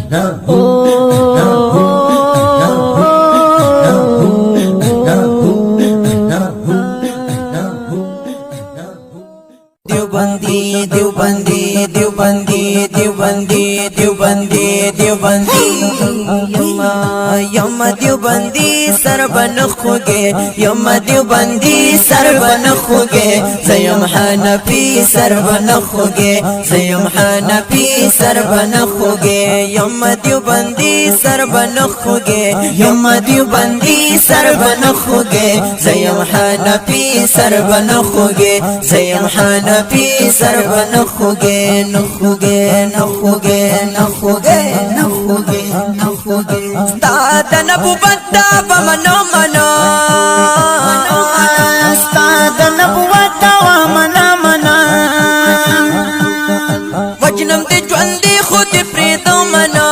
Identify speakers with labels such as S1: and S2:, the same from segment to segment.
S1: دیوبندی دیوبندی دیوبندی دیوبندی دیوبندی دیوبندی یما دیوبندی سر بنخوگه یما دیوبندی سر بنخوگه زیم حنفی سر بنخوگه زیم حنفی سر بنخوگه یما دیوبندی سر بنخوگه یما دیوبندی سر بنخوگه زیم حنفی سر بنخوگه زیم حنفی سر بنخوگه نخوگه نخوگه نخوگه نخوگه نخوگه استاد نبوت بمنو منو استاد نبوت ومنا منا وجنم دي ژوندې خود پریدو منا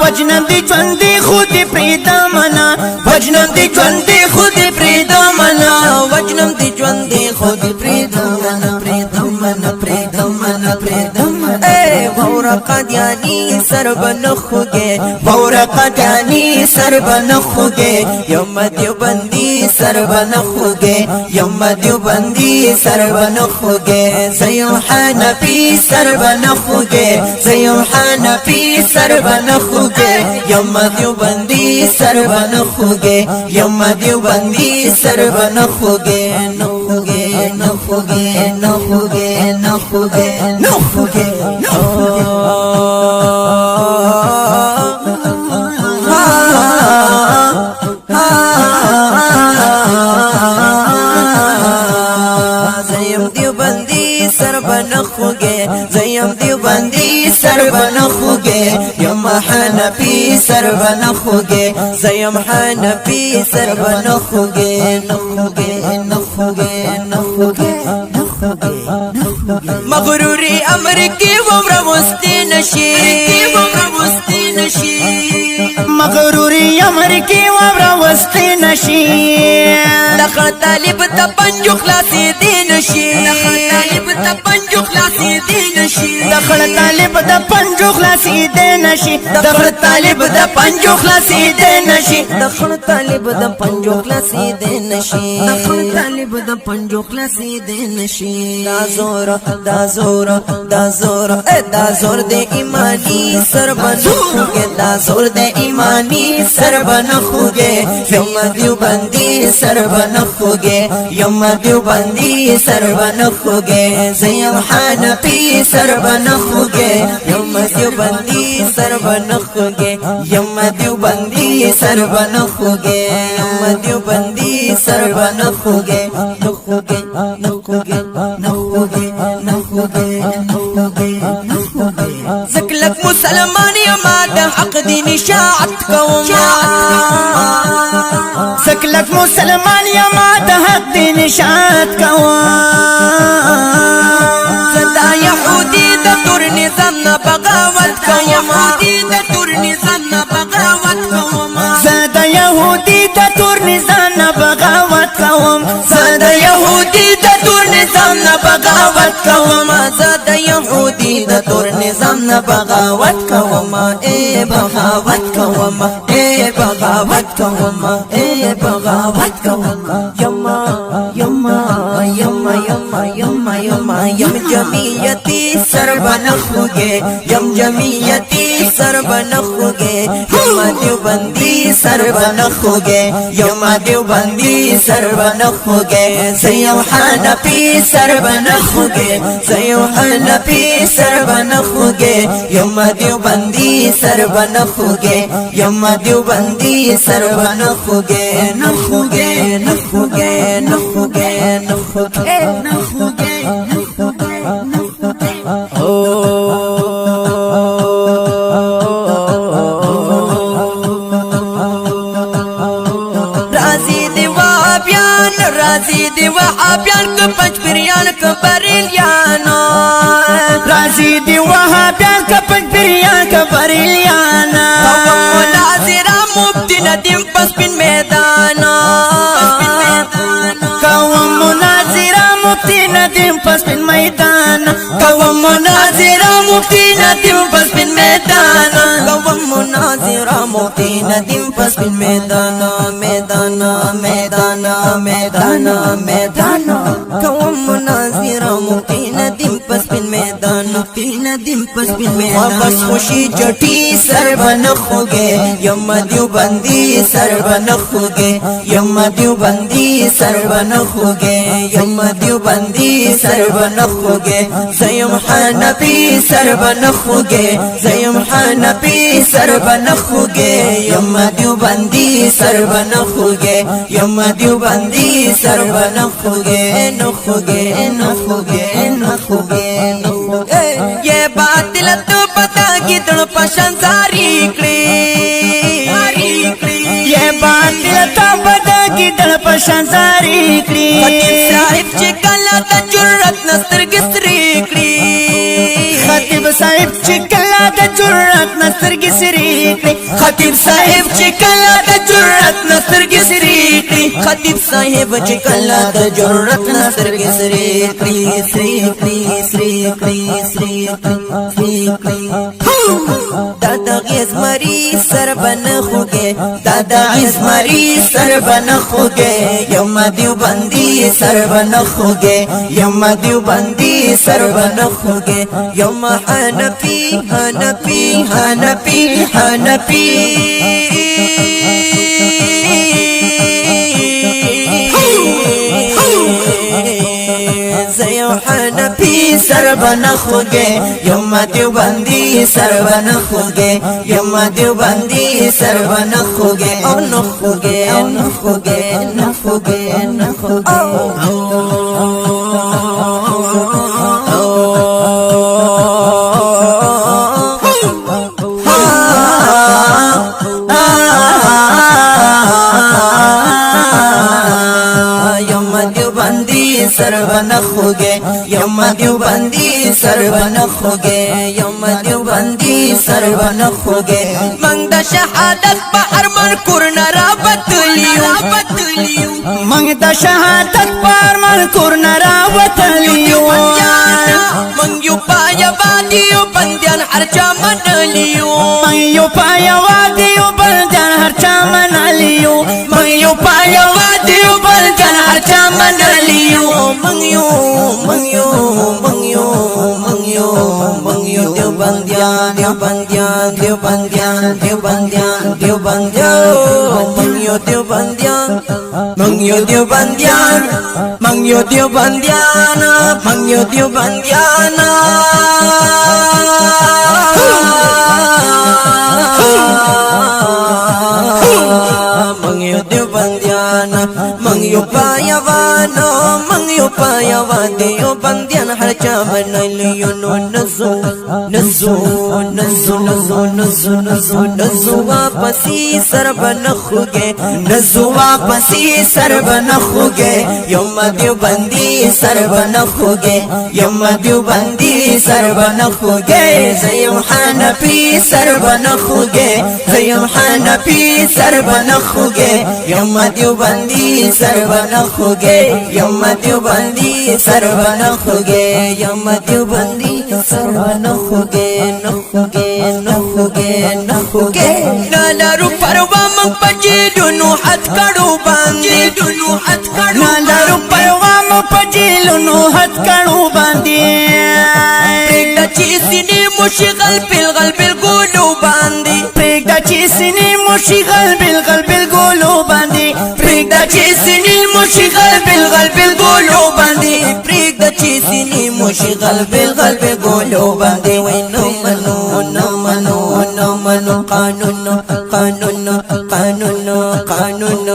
S1: وجنم دي ژوندې خود پریدو منا وجنم دي ژوندې خود پریدو منا وجنم دي ژوندې خود پریدو منا پریدو منا پریدو منا پریدو منا اے وورا قادیانی سر بنخوگے وورا قادیانی سر بنخوگے یوم دیوبندی سر بنخوگے یوم دیوبندی سر بنخوگے زیم حنفی سر بنخوگے زیم حنفی سر بنخوگے یوم دیوبندی سر بنخوگے یوم دیوبندی سر بنخوگے نخوگے نخوگے نخوگے نخوگے نخوگے زیم دیوبندی سر بنخوگے زیم دیوبندی سر بنخوگے یم حنفی سر بنخوگے زیم حنفی سر بنخوگے نخوگے نخوگے نخوگے مغروری امر کی ومر مستی نشی مغروری امر کی ومر مستی نشی دخل طالب تا پنجو خلاصی دی نشی دخل طالب تا پنجو خلاصی دی نشی دخل طالب تا پنجو خلاصی دی نشی دخل طالب تا پنجو خلاصی دی نشی دخل طالب تا پنجو خلاصی دی نشی دخل طالب تا پنجو خلاصی دی نشی دا زور دا زور دا زور دا زور دے ایمانی سر بنخوگے دا زور دے ایمانی سر بنخوگے یم دیوبندی سر بنخوگے یم دیوبندی سر بنخوگے زیم حنفی سر بنخوگے یم دیوبندی سر بنخوگے یم دیوبندی سر بنخوگے یم دیوبندی سر بنخوگے نخوگے نخوگے نخوگے نخوگے نخوگے زکلک مسلمان یما دا حق دین اشاعت کوما زکلک مسلمان یما دا حق دین اشاعت کوما زدا یهودی دا تور نظام نا بغاوت کوما دا تور نظام نا بغاوت کوما زدا یهودی دا تور نظام نا بغاوت کوما زدا یهودی دا تور نظام نا بغاوت کوما زدا یهودی دا تور نظام نا بغاوت کوما اے بغاوت کوما اے بغاوت کوما اے بغاوت کوما یما یما یما یما یما یما یم جمعیتی سر بنخوگے یم جمعیتی سر بنخوگے یم دیوبندی سر بنخوگے یم دیوبندی سر بنخوگے زیم حنفی سر بنخوگے زیم حنفی سر بنخوگے یم دیوبندی سر بنخوگے یم دیوبندی سر بنخوگے نخوگے نخوگے نخوگے نخوگے نخوگے رازی دی وابیان رازی دی وابیان که پنج پریان که بریلیانو رازی دی وابیان که پنج پریان که بریلیانا مناظرہ مبتی ندیم پس پن میدانا قوم مناظرہ مفتی ندیم پس بین میدان کوم مناظره مفتی ندیم پس بین میدان کوم مناظره مفتی ندیم پس بین میدان میدان میدان میدان میدان کوم مناظره مفتی ندیم پس بین میدان مفتی ندیم پس بین میدان بس خوشی چټی سر بنخوگے یم دیو بندی سر بنخوگے یم دیو بندی سر بنخوگے یم دیو بندی سر بنخوگے زیم حنفی سر بنخوگے زیم حنفی سر بنخوگے یم دیو بندی سر بنخوگے یم دیو بندی سر بنخوگے نخوگے نخوگے نخوگے نخوگے یہ باطل تو پتا گیدڑ پشن ساری کړی یہ باطل تو پتا گیدڑ پشن ساری کړی خطیب صاحب چې کله د جرأت نسترګې سرې کړی خطیب صاحب چې کله د جرأت نسترګې سرې کړی خطیب صاحب چې کله د جرأت نسترګې سرې کړی خطیب صاحب چې کله د جرأت نسترګې سرې کړی سرې کړی سرې کړی سرې کړی سرې کړی دادا غزمری سر بنخوگے دادا غزمری سر بنخوگے یم دیو بندی سر بنخوگے یم دیو بندی سر بنخوگے یم حنفی حنفی حنفی حنفی زیم حنفی سر بنخوگے یم دیو بندی سر بنخوگے یم دیو بندی سر بنخوگے او نخوگے او نخوگے نخوگے نخوگے سر بنخوگے یم دیو بندی سر بنخوگے یم دیو بندی سر بنخوگے منگ دا شہادت پا ارمان کرنا را بتلیو منگ دا شہادت پا ارمان کرنا را بتلیو منگ یو پایا وادیو بندیان ہر چا منلیو منگ یو پایا وادیو بندیان ہر چا منلیو منگ یو پایا وادیو بندیان ہر چا منلیو منگیو منگیو منگیو منگیو منگیو دیو بندیان دیو بندیان دیو بندیان دیو بندیان دیو بندیان منگیو دیو بندیان منگیو دیو بندیان منگیو دیو بندیان منگیو دیو بندیان منگیو دیو بندیان منگیو پایا وانا منگیو پایا وادیو بندیان ہر چا منلیو نو نزو نزو نزو نزو نزو نزو نزو واپسی سر بنخوگے نزو واپسی سر بنخوگے یم دیو بندی سر بنخوگے یم دیو بندی سر بنخوگے زیم حنفی سر بنخوگے زیم حنفی سر بنخوگے یم دیو بندی سر بنخوگے یم دیو بندی سر بنخوگے یم دیو بندی سر بنخوگے نخوگے نخوگے نخوگے نالارو پروا من پجیلونو حد کڑو باندی نالارو پروا من پجیلونو حد کڑو باندی پریگدا چیزینی مشغل بالغل بالگولو باندی پریگدا چیزینی مشغل بالغل بالگولو باندی پریگدا چیزینی مشغل بالغل بالگولو باندی پریگدا چیزینی مشغل بالغل بالگولو باندی وی نو منو نو منو نو منو قانون قانون قانون قانون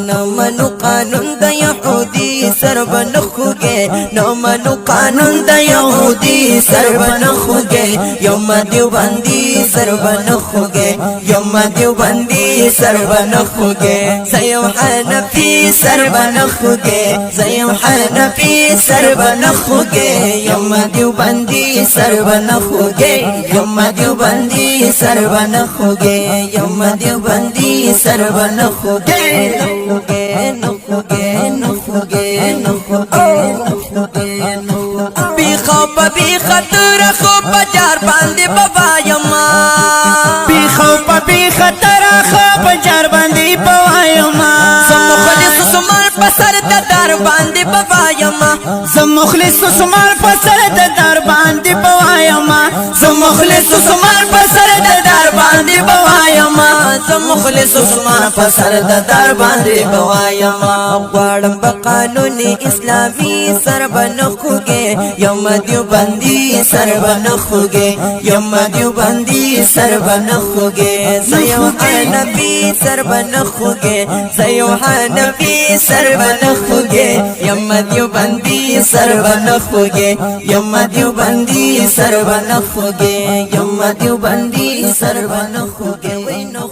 S1: نو منو قانون دا یهودی سر بنخوگے نو منو قانون دا یهودی سر بنخوگے یم دیو بندی سر بنخوگے یم دیو بندی سر بنخوگے زیم حنفی سر بنخوگے زیم حنفی سر بنخوگے یم دیو بندی سر بنخوگے یم دیو بندی سر بنخوگے یم دیو بندی سر بنخوگے نخوگے نخوگے نخوگے نخوگے بی خوف بی خطر خوب بجار باندې بابا یما بی خوف بی خطر خوب بجار باندې بابا یما زم مخلص سمال پسر د در باندې بابا یما زم مخلص سمال پسر د در باندې بابا یما زم مخلص سمال پسر د در باندې بابا یما زم مخلص سمال پسر د در باندې بابا یما غواړم په قانون اسلامي سر بنخوږه یم دیوبندي سر بنخوږه یم دیوبندي سر بنخوږه زيو حنفي سر بنخوږه زيو حنفي سر بنخوږه یم دیوبندي سر بنخوږه یم دیوبندي سر بنخوږه یم دیوبندي سر بنخوږه وینو